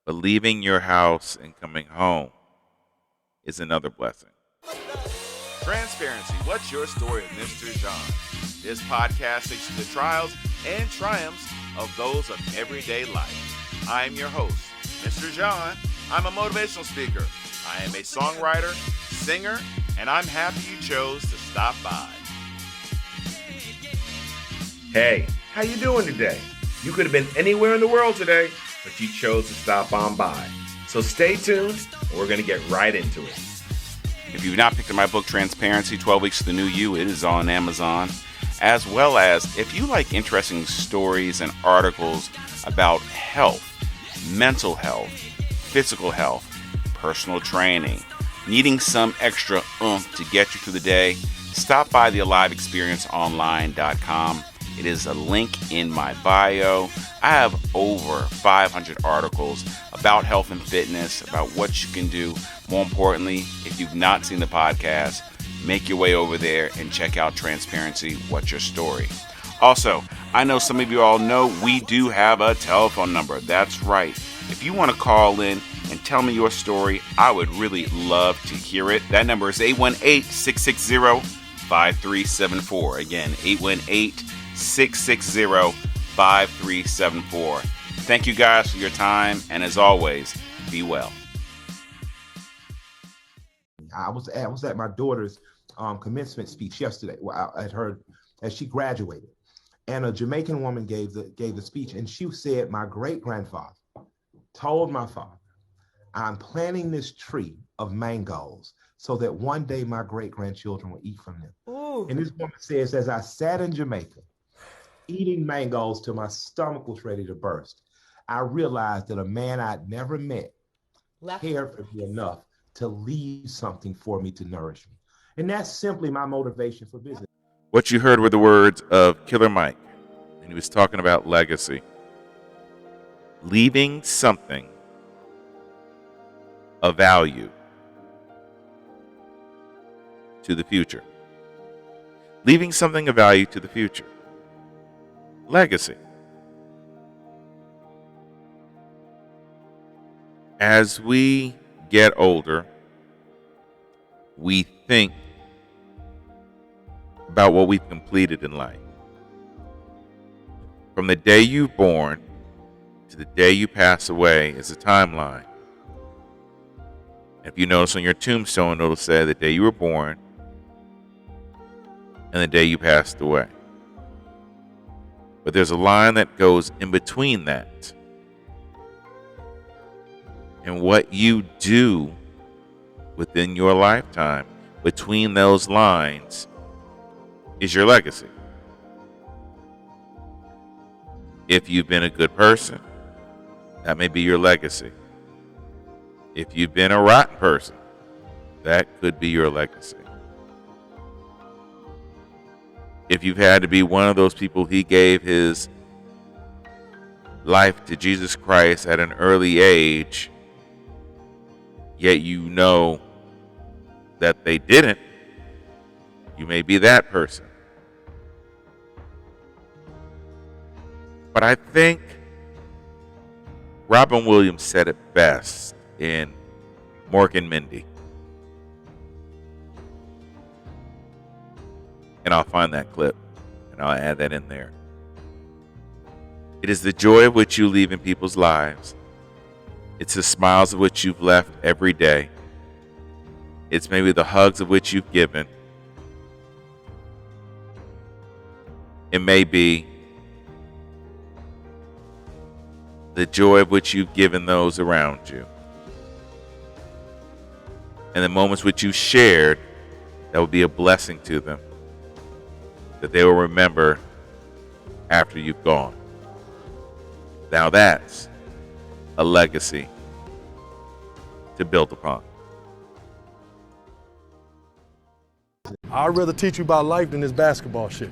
but leaving your house and coming home is another blessing. Transparency. What's your story, Mr. John? This podcast takes you the trials and triumphs of those of everyday life. I am your host, Mr. John. I'm a motivational speaker. I am a songwriter, singer, and I'm happy you chose to stop by. Hey, how you doing today? You could have been anywhere in the world today, but you chose to stop on by. So stay tuned, and we're going to get right into it. If you've not picked up my book, Transparency, 12 Weeks to the New You, it is on Amazon. As well as, if you like interesting stories and articles about health, mental health, physical health, personal training, needing some extra oomph to get you through the day, stop by the AliveExperienceOnline.com. It is a link in my bio. I have over 500 articles about health and fitness, about what you can do. More importantly, if you've not seen the podcast, make your way over there and check out Transparency, What's Your Story? Also, I know some of you all know we do have a telephone number. That's right. If you want to call in and tell me your story, I would really love to hear it. That number is 818-660-5374. Again, 818-660-5374. Thank you guys for your time, and as always, be well. I was at my daughter's commencement speech yesterday. Well, I heard as she graduated, and a Jamaican woman gave the speech, and she said, "My great-grandfather told my father, I'm planting this tree of mangoes so that one day my great-grandchildren will eat from them." Ooh. And this woman says, as I sat in Jamaica, eating mangoes till my stomach was ready to burst, I realized that a man I'd never met cared for me enough to leave something for me to nourish me. And that's simply my motivation for business. What you heard were the words of Killer Mike, and he was talking about legacy. Leaving something of value to the future. Leaving something of value to the future. Legacy. As we get older, we think about what we've completed in life. From the day you're born to the day you pass away is a timeline. If you notice on your tombstone, it'll say the day you were born and the day you passed away. But there's a line that goes in between that. And what you do within your lifetime between those lines is your legacy. If you've been a good person, that may be your legacy. If you've been a rotten person, that could be your legacy. If you've had to be one of those people he gave his life to Jesus Christ at an early age, yet you know that they didn't, you may be that person. But I think Robin Williams said it best in Mork and Mindy. And I'll find that clip and I'll add that in there. It is the joy of which you leave in people's lives. It's the smiles of which you've left every day. It's maybe the hugs of which you've given. It may be the joy of which you've given those around you. And the moments which you shared that will be a blessing to them, that they will remember after you've gone. Now that's a legacy to build upon. I'd rather teach you about life than this basketball shit.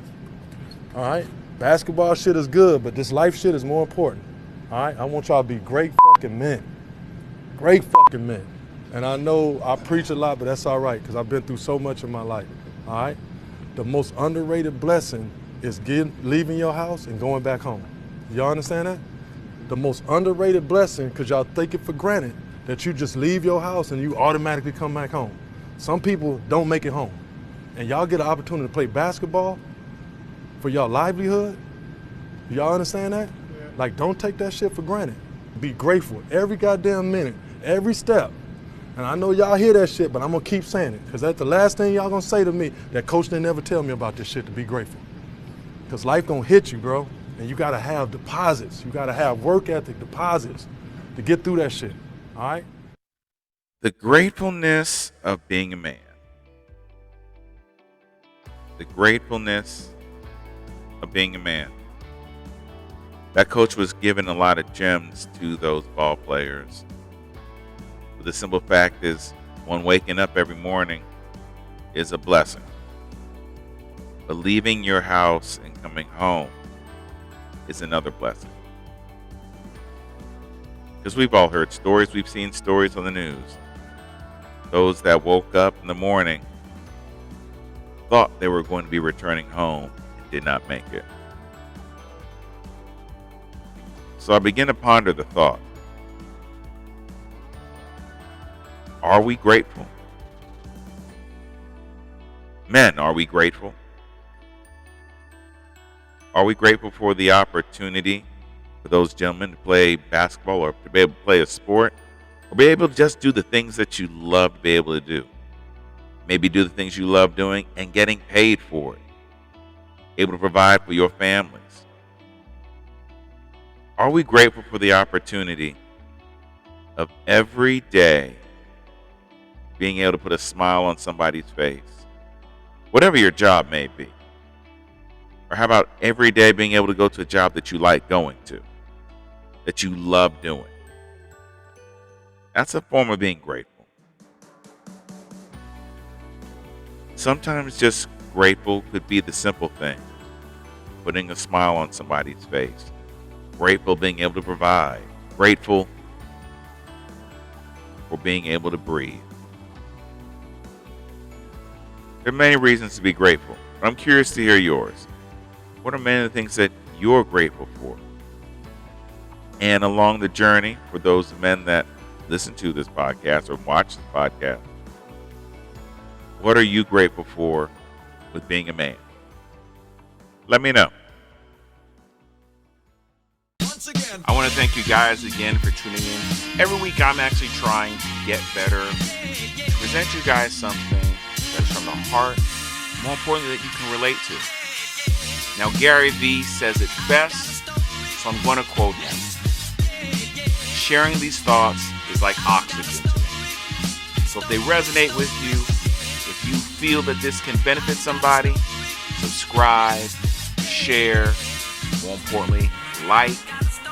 All right? Basketball shit is good, but this life shit is more important. All right? I want y'all to be great fucking men. Great fucking men. And I know I preach a lot, but that's all right, because I've been through so much in my life. All right? The most underrated blessing is leaving your house and going back home. Y'all understand that? the most underrated blessing, because y'all take it for granted that you just leave your house and you automatically come back home. Some people don't make it home. And y'all get an opportunity to play basketball for y'all livelihood. Y'all understand that? Yeah. Like, don't take that shit for granted. Be grateful every goddamn minute, every step. And I know y'all hear that shit, but I'm gonna keep saying it, because that's the last thing y'all gonna say to me. That coach didn't ever tell me about this shit, to be grateful. Because life gonna hit you, bro. And you gotta have deposits. You gotta have work ethic deposits to get through that shit, all right? The gratefulness of being a man. The gratefulness of being a man. That coach was giving a lot of gems to those ball players. But the simple fact is, one waking up every morning is a blessing. But leaving your house and coming home is another blessing. Because we've all heard stories, we've seen stories on the news. Those that woke up in the morning thought they were going to be returning home and did not make it. So I begin to ponder the thought. Are we grateful? Men, are we grateful? Are we grateful for the opportunity for those gentlemen to play basketball, or to be able to play a sport, or be able to just do the things that you love to be able to do? Maybe do the things you love doing and getting paid for it. Able to provide for your families. Are we grateful for the opportunity of every day being able to put a smile on somebody's face? Whatever your job may be. Or how about every day being able to go to a job that you like going to, that you love doing? That's a form of being grateful. Sometimes just grateful could be the simple thing. Putting a smile on somebody's face. Grateful being able to provide. Grateful for being able to breathe. There are many reasons to be grateful. I'm curious to hear yours. What are many of the things that you're grateful for? And along the journey, for those men that listen to this podcast or watch this podcast, what are you grateful for with being a man? Let me know. I want to thank you guys again for tuning in. Every week I'm actually trying to get better, to present you guys something that's from the heart, more importantly that you can relate to. Now Gary Vee says it best, so I'm going to quote him. Sharing these thoughts is like oxygen to me. So if they resonate with you, if you feel that this can benefit somebody, subscribe, share, more importantly, like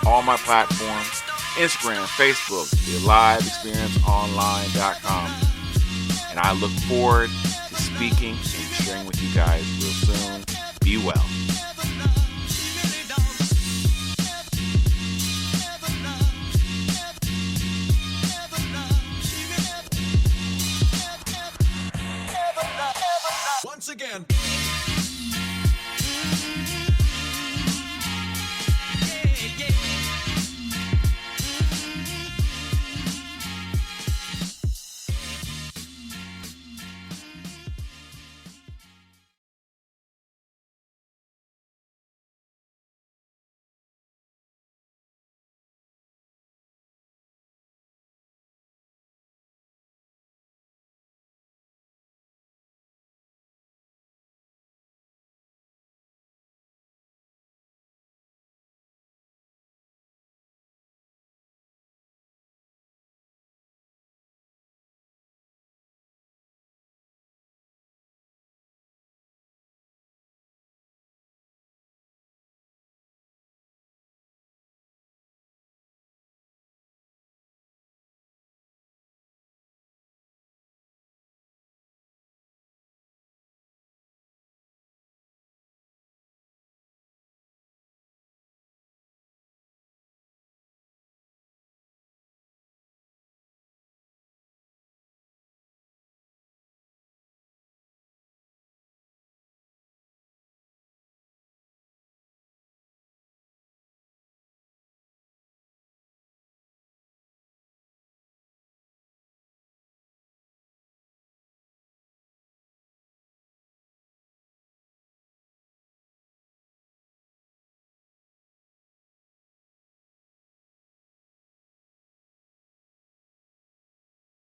all my platforms, Instagram, Facebook, theliveexperienceonline.com. And I look forward to speaking and sharing with you guys real soon. Be well.